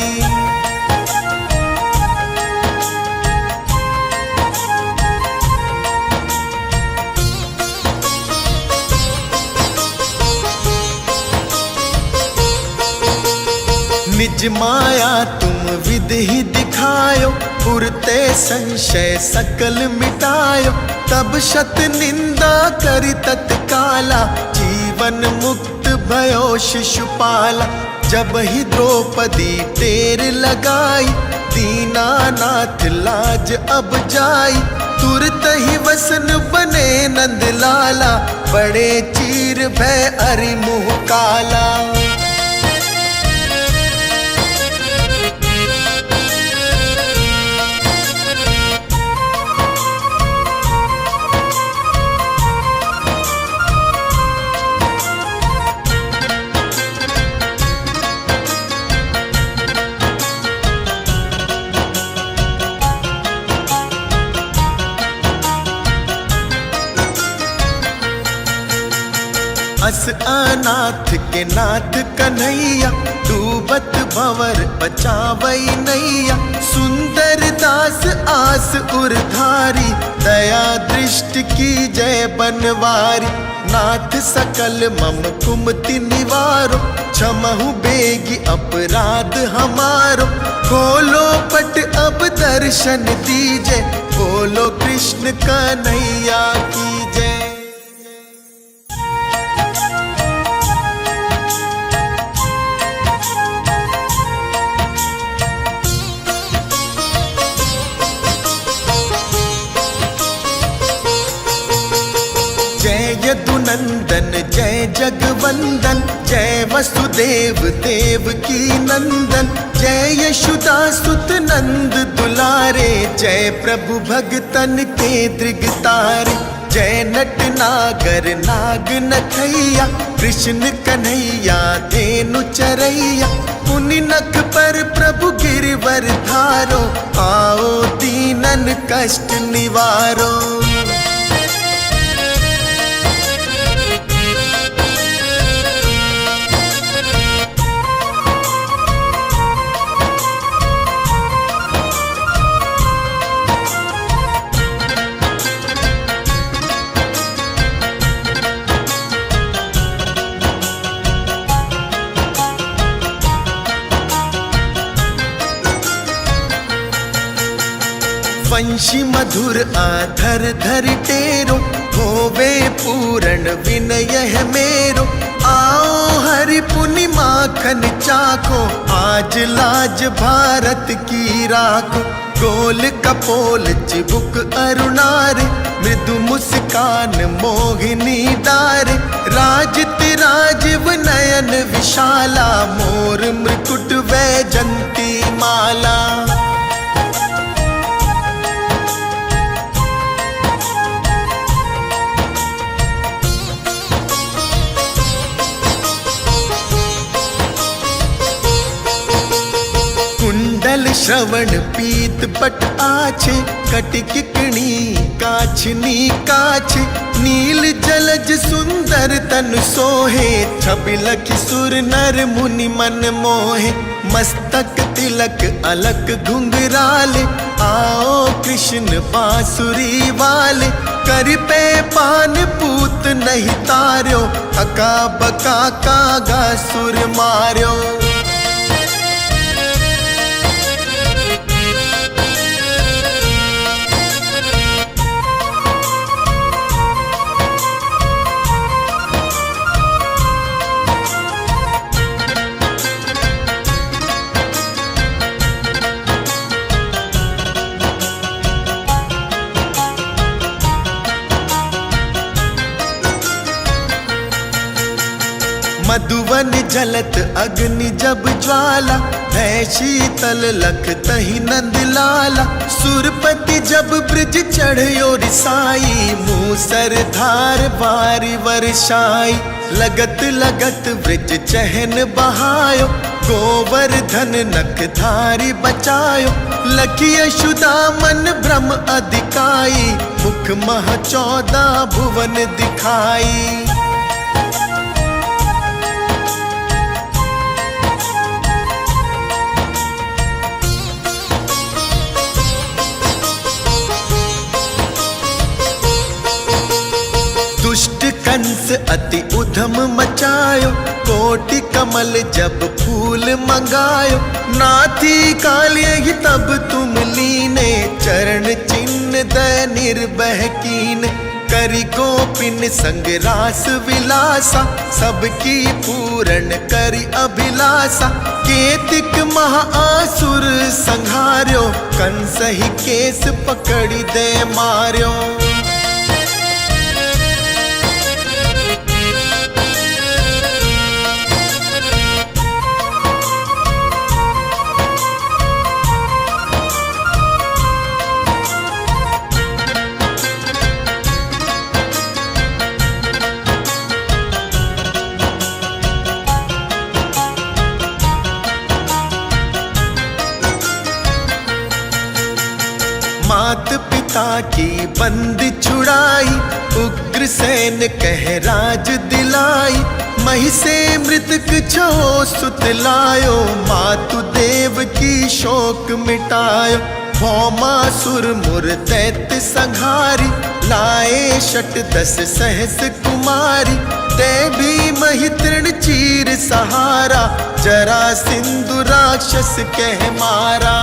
निज माया तुम विधि दिखायो, पुरते संशय सकल मिटायो, तब शत निंदा करि तत्काला, जीवन मुक्त भयो शिशुपाला। जब ही द्रौपदी टेर लगाई, दीनानाथ लाज अब जाई, तुरत ही वसन बने नंदलाला, बड़े चीर भय अरि मुँह काला। अस अनाथ के नाथ कन्हैया, डूबत भंवर बचावई नैया, सुंदर दास आस उरधारी, दया दृष्टि की जय बनवारी। नाथ सकल मम कुमति निवारो, क्षमहु बेगी अपराध हमारो, खोलो पट अब दर्शन दीजे, बोलो कृष्ण कन्हैया की जय। जय यदुनंदन जय जगवंदन, जय वसुदेव देव की नंदन, जय यशोदा सुत नंद दुलारे, जय प्रभु भगतन के दृगतारे। जय नट नागर नाग नथैया, कृष्ण कन्हैया धेनु चरैया, पुनि नख पर प्रभु गिरवर धारो, आओ दीनन कष्ट निवारो। वंशी मधुर आधर धर टेरो, होवे पूर्ण विनय है मेरो, आओ हरि पुनि माखन चाखो, आज लाज भारत की राखो। गोल कपोल चिबुक अरुणारे, मृदु मुस्कान मोहिनी डारे, राजित राजीव नयन विशाला, मोर मृकुट वैजंती माला। कुंडल श्रवण पीत पट आछे, कटिक किणी काछनी काछे, नील जलज सुंदर तन सोहे, छबिलख सुर नर मुनि मन मोहे। मस्तक तिलक अलक घुंघराले, आओ कृष्ण बांसुरी वाले, कर पे पान पूत नहीं तार्यो, अका बका कागा सुर मार्यो। मधुवन बन जलत अग्नि जब ज्वाला, है शीतल लख तही नंद लाला। सुरपति जब ब्रिज चढ़यो रिसाई, मूसर धार बारी वर्षाई। लगत लगत ब्रिज चहन बहायो, गोवर्धन नख धारी बचायो। लखी यशोदामन ब्रह्म अधिकाई, मुख मह 14 भुवन दिखाई। दुष्ट कंस अति उधम मचायो, कोटि कमल जब फूल मंगायो। नाथी कालिय ही तब तुम लीने, चरण चिन्ह दय निर्भय कीन। करी गोपिन संग रास विलासा, सबकी पूर्ण करी अभिलाषा। केतिक महाआसुर संहार्यो, कंस ही केस पकड़ी दे मार्यो। मात पिता की बंद छुड़ाई, उग्रसेन कह राज दिलाई। मही से मृतक छो सुत लायो, मातु देव की शोक मिटायो। भौमासुर मुर दैत्य संहारी, लाए शत 10 सहस कुमारी। ते भी मही तृण चीर सहारा, जरा सिंधु राक्षस कह मारा।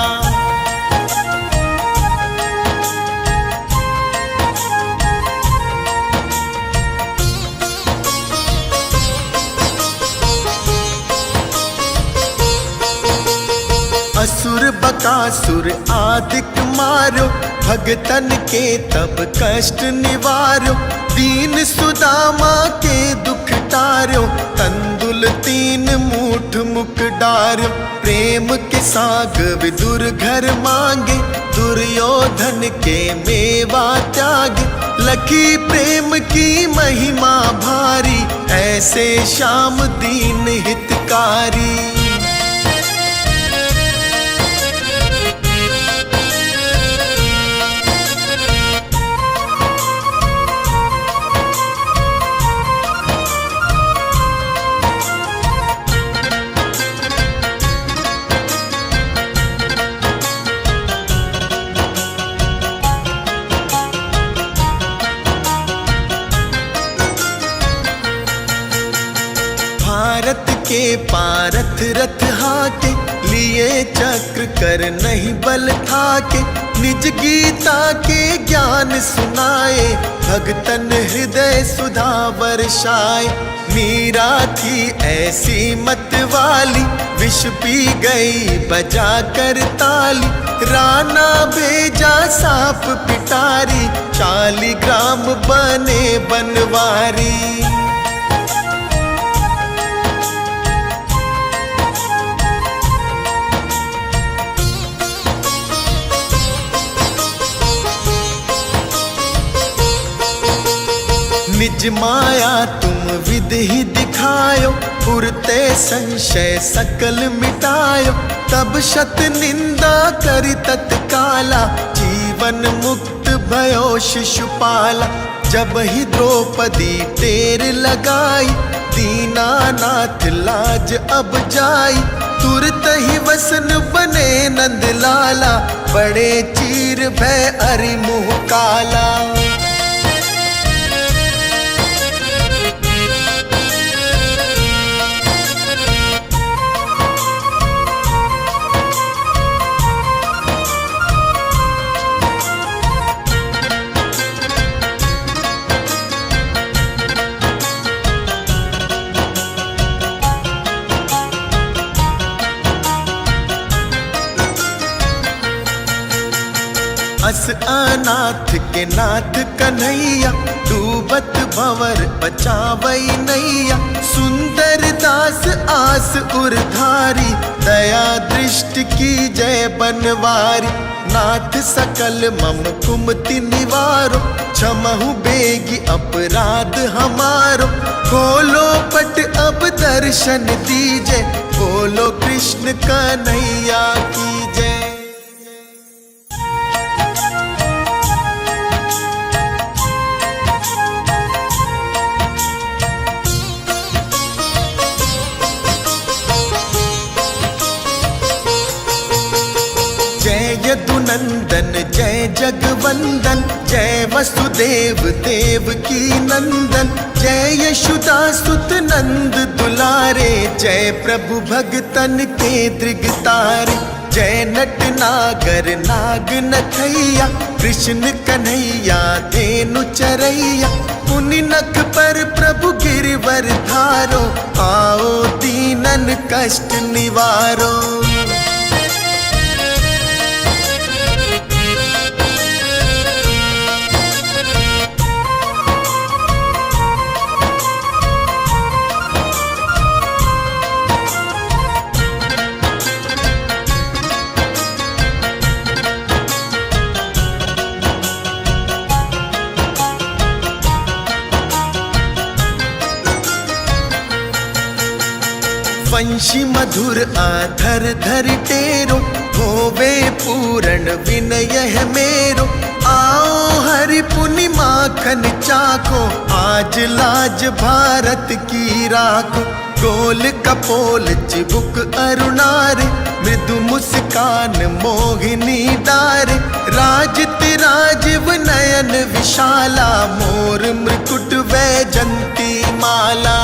असुर बकासुर आदिक मारो, भगतन के तब कष्ट निवारो। दीन सुदामा के दुख टार्यो, तंदुल 3 मूठ मुख डार्यो। प्रेम के साग विदुर घर मांगे, दुर्योधन के मेवा त्यागे। लखी प्रेम की महिमा भारी, ऐसे श्याम दीन हितकारी। भारत के पारथ रथ हाके, लिए चक्र कर नहीं बल थाके। निज गीता के ज्ञान सुनाए, भगतन हृदय सुधा वर्षाए। मीरा थी ऐसी मत वाली, विष पी गई बजा कर ताली। राणा भेजा सांप पिटारी, 40 ग्राम बने बनवारी। निज माया तुम विधि दिखायो, पुरते संशय सकल मिटायो। तब शत निंदा करि तत्काला, जीवन मुक्त भयो शिशुपाला। जब ही द्रौपदी टेर लगाई, दीनानाथ लाज अब जाई। तुरत ही वसन बने नंद लाला, बड़े चीर भय अरि मुँह काला। दास अनाथ के नाथ कन्हैया, डूबत भंवर बचावई नैया। सुंदर दास आस उरधारी, दया दृष्टि की जय बनवारी। नाथ सकल मम कुमति निवारो, क्षमहु बेगी अपराध हमारो। खोलो पट अब दर्शन दीजे, बोलो कृष्ण कन्हैया की जय। जय यदुनंदन जय जगवंदन, जय वसुदेव देव की नंदन। जय यशोदा सुत नंद दुलारे, जय प्रभु भगतन के दृगतारे। जय नट नागर नाग नथैया, कृष्ण कन्हैया धेनु चरैया। पुनि नख पर प्रभु गिरवर धारो, आओ दीनन कष्ट निवारो। वंशी मधुर आधर धर टेरो, होवे पूर्ण विनय है मेरो। आओ हरि पुनि माखन चाखो, आज लाज भारत की राखो। गोल कपोल चिबुक अरुणारे, मृदु मुस्कान मोहिनी डारे। राजति राजीव नयन विशाला, मोर मृकुट वैजंती माला।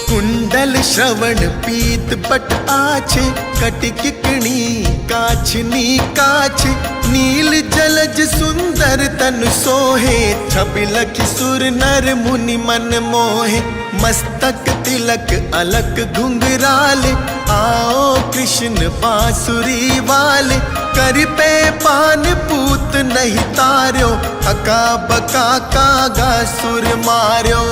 कुंडल श्रवण पीत पट आछे, कटिकिकणी काछनी काछे। नील जलज सुंदर तन सोहे, छबिलखि सुर नर मुनि मन मोहे। मस्तक तिलक अलक घुंघराले, आओ कृष्ण बांसुरी वाले। कर पे पान पूत नहीं तार्यो, अका बका कागा सुर मार्यो।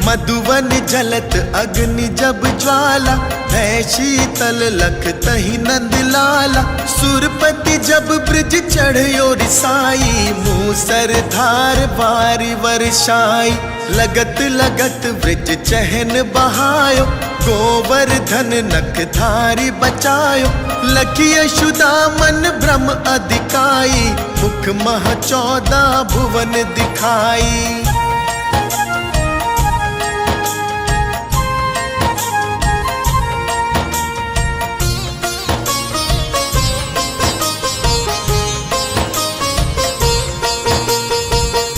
मधुवन जलत अग्नि जब ज्वाला, है शीतल लख तही नंद लाला। सुरपति जब ब्रिज चढ़यो रिसाई, मूसर धार बारी वर्षाई। लगत लगत ब्रिज चहन बहायो, गोवर्धन नख धारी बचायो। लखी यशोदा मन भ्रम अधिकाई, मुख मह 14 भुवन दिखाई।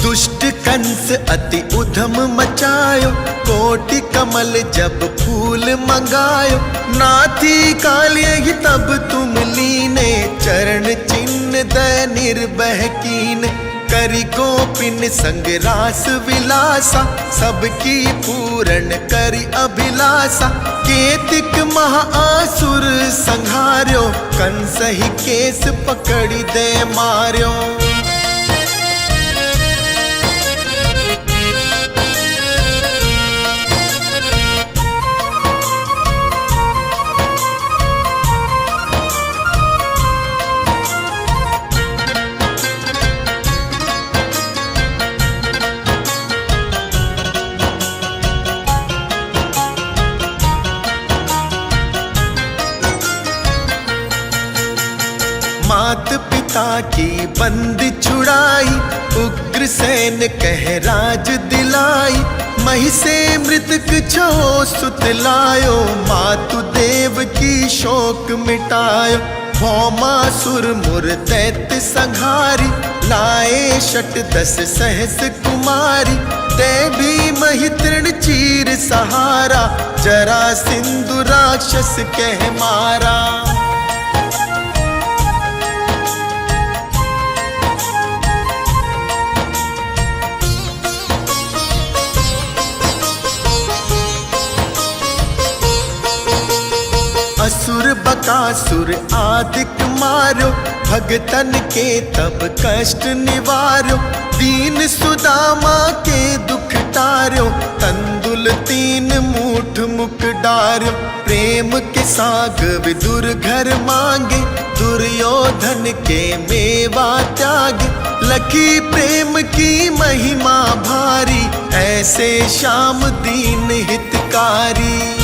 दुष्ट कंस अति उधम मचायो, कोटि कमल जब फूल मंगायो। नाथी काल्य ही तब तुम लीने, चरण चिन्ह दय निर्भय कीन। करि गोपिन संग रास विलासा, सबकी पूर्ण करि अभिलाषा। केतिक महाआसुर संहार्यो, कंस ही केस पकड़ी दे मार्यो। मात पिता की बंद छुड़ाई, उग्रसेन कह राज दिलाई। मही से मृतक छो सुतलायो, मातु देव की शोक मिटायो। भौमासुर मुर दैत्य संहारी, लाए शट 10 सहस कुमारी। ते भी मही तृण चीर सहारा, जरा सिंधु राक्षस कह मारा। असुर बकासुर आदिक मारो, भगतन के तब कष्ट निवारो। दीन सुदामा के दुख टार्यो, तंदुल 3 मूठ मुख डार्यो। प्रेम के साग विदुर घर मांगे, दुर्योधन के मेवा त्यागे। लखी प्रेम की महिमा भारी, ऐसे श्याम दीन हितकारी।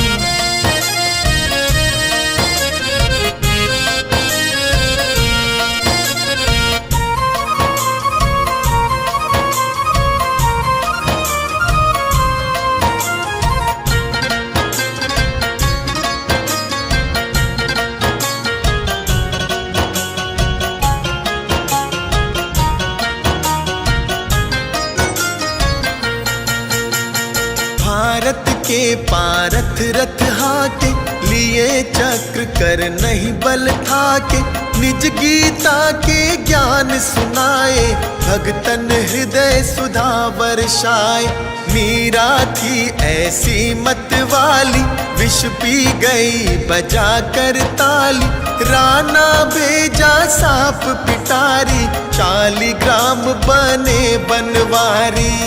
भारत के पारथ रथ हाके, लिए चक्र कर नहीं बल ठाके। निज गीता के ज्ञान सुनाए, भगतन हृदय सुधा वर्षाए। मीरा थी ऐसी मत वाली, विष पी गई बजा कर ताली। राना भेजा सांप पिटारी, 40 ग्राम बने बनवारी।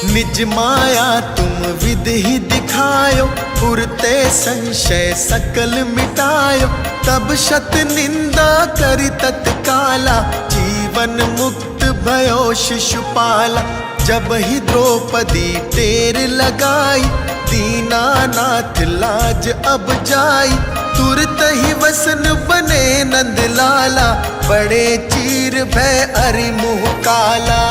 निज माया तुम विधि ही दिखायो, पुरते संशय सकल मिटायो। तब शत निंदा करी तत्काला, जीवन मुक्त भयो शिशुपाला। जब ही द्रौपदी टेर लगाई, दीनानाथ लाज अब जाई। तुरत ही वसन बने नंदलाला, बड़े चीर भय अरि मुँह काला।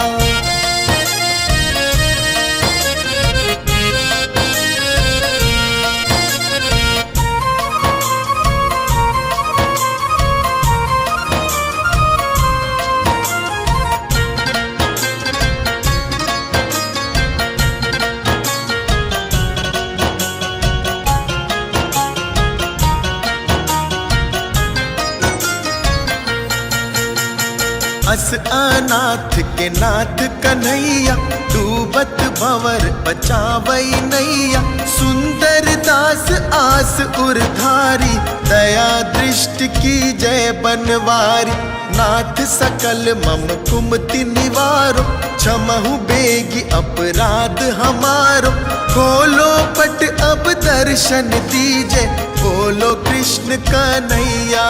अस अनाथ के नाथ कन्हैया, डूबत भंवर बचावई नैया। सुंदर दास आस उरधारी, दया दृष्टि की जय बनवारी। नाथ सकल मम कुमति निवारो, क्षमहु बेगी अपराध हमारो। खोलो पट अब दर्शन दीजे, बोलो कृष्ण कन्हैया